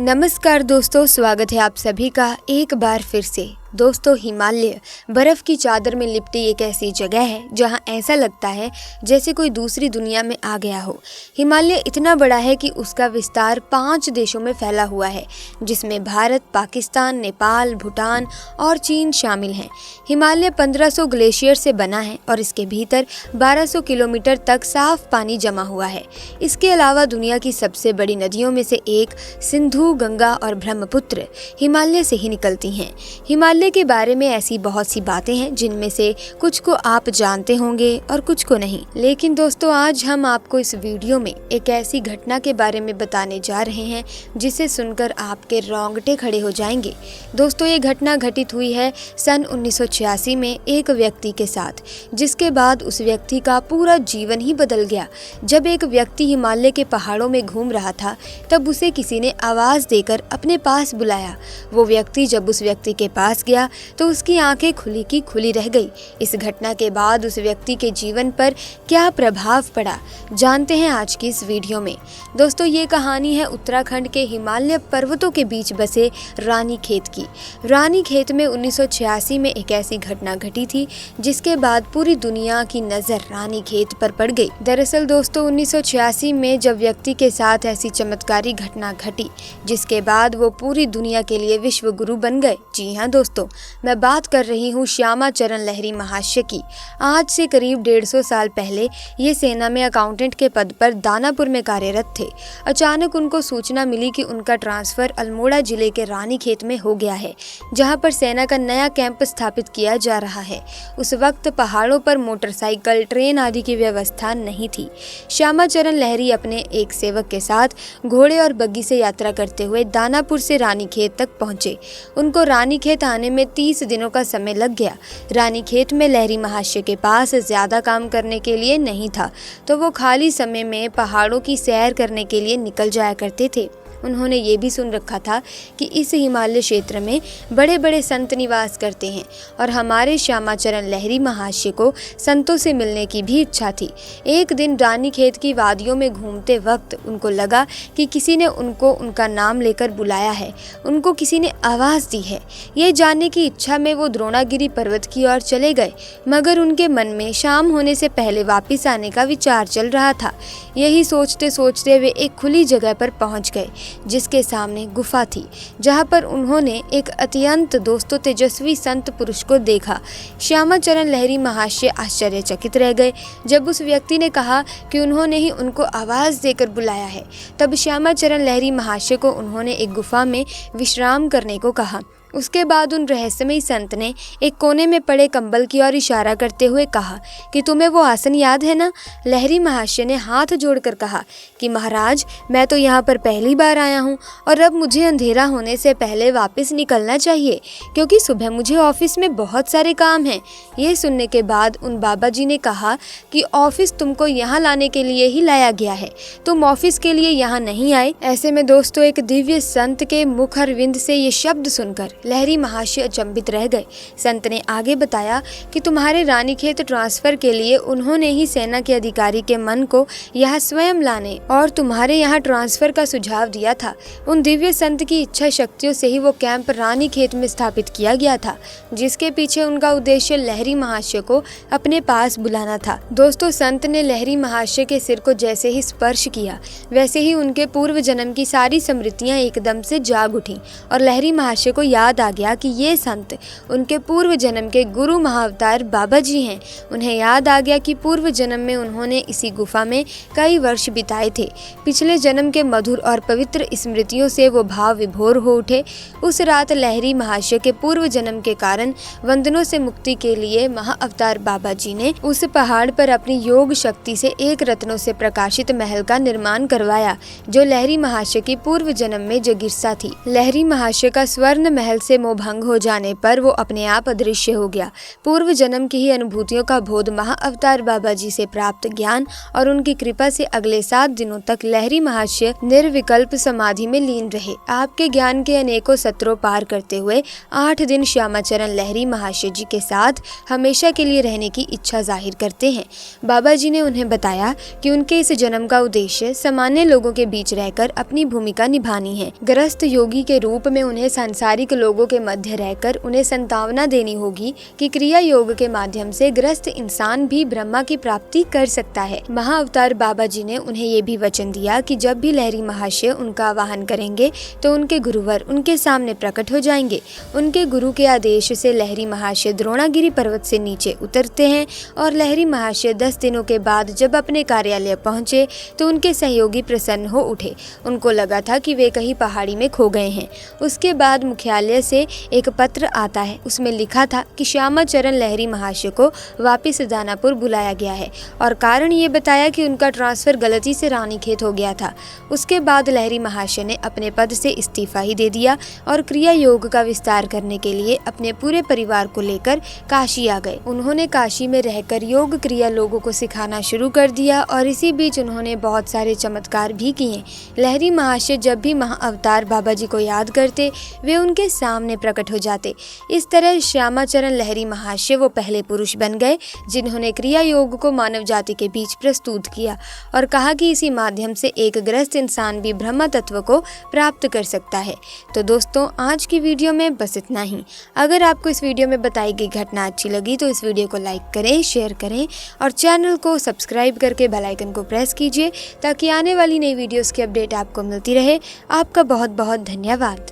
नमस्कार दोस्तों, स्वागत है आप सभी का एक बार फिर से। दोस्तों, हिमालय बर्फ़ की चादर में लिपटी एक ऐसी जगह है जहां ऐसा लगता है जैसे कोई दूसरी दुनिया में आ गया हो। हिमालय इतना बड़ा है कि उसका विस्तार 5 देशों में फैला हुआ है, जिसमें भारत, पाकिस्तान, नेपाल, भूटान और चीन शामिल हैं। हिमालय 1500 ग्लेशियर से बना है और इसके भीतर 1200 किलोमीटर तक साफ पानी जमा हुआ है। इसके अलावा दुनिया की सबसे बड़ी नदियों में से एक सिंधु, गंगा और ब्रह्मपुत्र हिमालय से ही निकलती हैं। हिमालय के बारे में ऐसी बहुत सी बातें हैं जिनमें से कुछ को आप जानते होंगे और कुछ को नहीं। लेकिन दोस्तों, आज हम आपको इस वीडियो में एक ऐसी घटना के बारे में बताने जा रहे हैं जिसे सुनकर आपके रोंगटे खड़े हो जाएंगे। दोस्तों, ये घटना घटित हुई है सन 1986 में एक व्यक्ति के साथ, जिसके बाद उस व्यक्ति का पूरा जीवन ही बदल गया। जब एक व्यक्ति हिमालय के पहाड़ों में घूम रहा था, तब उसे किसी ने आवाज़ देकर अपने पास बुलाया। वो व्यक्ति जब उस व्यक्ति के पास गया तो उसकी आंखें खुली की खुली रह गई। इस घटना के बाद उस व्यक्ति के जीवन पर क्या प्रभाव पड़ा, जानते हैं आज की इस वीडियो में। दोस्तों, ये कहानी है उत्तराखंड के हिमालय पर्वतों के बीच बसे रानीखेत की। रानीखेत में 1986 में एक ऐसी घटना घटी थी जिसके बाद पूरी दुनिया की नज़र रानीखेत पर पड़ गई। दरअसल दोस्तों, 1986 में जब व्यक्ति के साथ ऐसी चमत्कारी घटना घटी जिसके बाद वो पूरी दुनिया के लिए विश्व गुरु बन गए। जी हाँ दोस्तों, मैं बात कर रही हूँ श्यामा चरण लहरी महाशय की। आज से करीब 150 साल पहले ये सेना में अकाउंटेंट के पद पर दानापुर में कार्यरत थे। अचानक उनको सूचना मिली कि उनका ट्रांसफर अल्मोड़ा जिले के रानीखेत में हो गया है, जहाँ पर सेना का नया कैंप स्थापित किया जा रहा है। उस वक्त पहाड़ों पर मोटरसाइकिल, ट्रेन आदि की व्यवस्था नहीं थी। श्यामा चरण लहरी अपने एक सेवक के साथ घोड़े और बग्गी से यात्रा करते हुए दानापुर से रानीखेत तक पहुंचे। उनको रानीखेत आने में 30 दिनों का समय लग गया। रानीखेत में लहरी महाशय के पास ज़्यादा काम करने के लिए नहीं था, तो वो खाली समय में पहाड़ों की सैर करने के लिए निकल जाया करते थे। उन्होंने ये भी सुन रखा था कि इस हिमालय क्षेत्र में बड़े बड़े संत निवास करते हैं और हमारे श्यामाचरण लहरी महाशय को संतों से मिलने की भी इच्छा थी। एक दिन रानीखेत की वादियों में घूमते वक्त उनको लगा कि किसी ने उनको उनका नाम लेकर बुलाया है, उनको किसी ने आवाज़ दी है। ये जानने की इच्छा में वो द्रोणागिरी पर्वत की ओर चले गए, मगर उनके मन में शाम होने से पहले वापस आने का विचार चल रहा था। यही सोचते सोचते वे एक खुली जगह पर पहुंच गए, जिसके सामने गुफा थी, जहां पर उन्होंने एक अत्यंत दोस्तों तेजस्वी संत पुरुष को देखा। श्यामाचरण लहरी महाशय आश्चर्यचकित रह गए जब उस व्यक्ति ने कहा कि उन्होंने ही उनको आवाज़ देकर बुलाया है। तब श्यामाचरण लहरी महाशय को उन्होंने एक गुफा में विश्राम करने को कहा। उसके बाद उन रहस्यमयी संत ने एक कोने में पड़े कंबल की ओर इशारा करते हुए कहा कि तुम्हें वो आसन याद है ना? लहरी महाशय ने हाथ जोड़कर कहा कि महाराज, मैं तो यहाँ पर पहली बार आया हूँ और अब मुझे अंधेरा होने से पहले वापस निकलना चाहिए, क्योंकि सुबह मुझे ऑफिस में बहुत सारे काम हैं। ये सुनने के बाद उन बाबा जी ने कहा कि ऑफिस तुमको यहाँ लाने के लिए ही लाया गया है, तुम ऑफिस के लिए यहाँ नहीं आए। ऐसे में दोस्तों, एक दिव्य संत के मुख अरविंद से ये शब्द सुनकर लहरी महाशय अचंभित रह गए। संत ने आगे बताया कि तुम्हारे रानीखेत ट्रांसफर के लिए उन्होंने ही सेना के अधिकारी के मन को यहाँ स्वयं लाने और तुम्हारे यहाँ ट्रांसफर का सुझाव दिया था। उन दिव्य संत की इच्छा शक्तियों से ही वो कैंप रानीखेत में स्थापित किया गया था, जिसके पीछे उनका उद्देश्य लहरी महाशय को अपने पास बुलाना था। दोस्तों, संत ने लहरी महाशय के सिर को जैसे ही स्पर्श किया, वैसे ही उनके पूर्व जन्म की सारी स्मृतियां एकदम से जाग उठी और लहरी महाशय को याद आ गया कि ये संत उनके पूर्व जन्म के गुरु महाअवतार बाबा जी हैं। उन्हें याद आ गया कि पूर्व जन्म में उन्होंने इसी गुफा में कई वर्ष बिताए थे। पिछले जन्म के मधुर और पवित्र स्मृतियों से वो भाव विभोर हो उठे। उस रात लहरी महाशय के पूर्व जन्म के कारण बंधनों से मुक्ति के लिए महाअवतार बाबा जी ने उस पहाड़ पर अपनी योग शक्ति से एक रत्नों से प्रकाशित महल का निर्माण करवाया, जो लहरी महाशय की पूर्व जन्म में जगिरसा थी। लहरी महाशय का स्वर्ण महल महल से मोह भंग हो जाने पर वो अपने आप अदृश्य हो गया। पूर्व जन्म की ही अनुभूतियों का बोध महाअवतार बाबा जी से प्राप्त ज्ञान और उनकी कृपा से अगले 7 दिनों तक लहरी महाशय निर्विकल्प समाधि में लीन रहे। आपके ज्ञान के अनेकों सत्रों पार करते हुए 8 दिन श्यामाचरण लहरी महाशय जी के साथ हमेशा के लिए रहने की इच्छा जाहिर करते हैं। बाबा जी ने उन्हें बताया कि उनके इस जन्म का उद्देश्य सामान्य लोगों के बीच रहकर अपनी भूमिका निभानी है। ग्रस्त योगी के रूप में उन्हें सांसारिक लोगों के मध्य रहकर उन्हें संतावना देनी होगी कि क्रिया योग के माध्यम से ग्रस्त इंसान भी ब्रह्मा की प्राप्ति कर सकता है। महाअवतार बाबा जी ने उन्हें ये भी वचन दिया कि जब भी लहरी महाशय उनका आवाहन करेंगे तो उनके गुरुवर उनके सामने प्रकट हो जाएंगे। उनके गुरु के आदेश से लहरी महाशय द्रोणागिरी पर्वत से नीचे उतरते हैं और लहरी महाशय 10 दिनों के बाद जब अपने कार्यालय पहुंचे तो उनके सहयोगी प्रसन्न हो उठे। उनको लगा था कि वे कहीं पहाड़ी में खो गए हैं। उसके बाद मुख्यालय से एक पत्र आता है। उसमें लिखा था कि श्यामाचरण लहरी महाशय को वापस दानापुर बुलाया गया है और कारण ये बताया कि उनका ट्रांसफर गलती से रानीखेत हो गया था। उसके बाद लहरी महाशय ने अपने पद से इस्तीफा ही दे दिया और क्रिया योग का विस्तार करने के लिए अपने पूरे परिवार को लेकर काशी आ गए। उन्होंने काशी में रहकर योग क्रिया लोगों को सिखाना शुरू कर दिया और इसी बीच उन्होंने बहुत सारे चमत्कार भी किए। लहरी महाशय जब भी महाअवतार बाबा जी को याद करते वे उनके सामने प्रकट हो जाते। इस तरह श्यामाचरण लहरी महाशय वो पहले पुरुष बन गए जिन्होंने क्रिया योग को मानव जाति के बीच प्रस्तुत किया और कहा कि इसी माध्यम से एक ग्रस्त इंसान भी ब्रह्म तत्व को प्राप्त कर सकता है। तो दोस्तों आज की वीडियो में बस इतना ही। अगर आपको इस वीडियो में बताई गई घटना अच्छी लगी तो इस वीडियो को लाइक करें, शेयर करें और चैनल को सब्सक्राइब करके बेल आइकन को प्रेस कीजिए ताकि आने वाली नई वीडियोस की अपडेट आपको मिलती रहे। आपका बहुत बहुत धन्यवाद।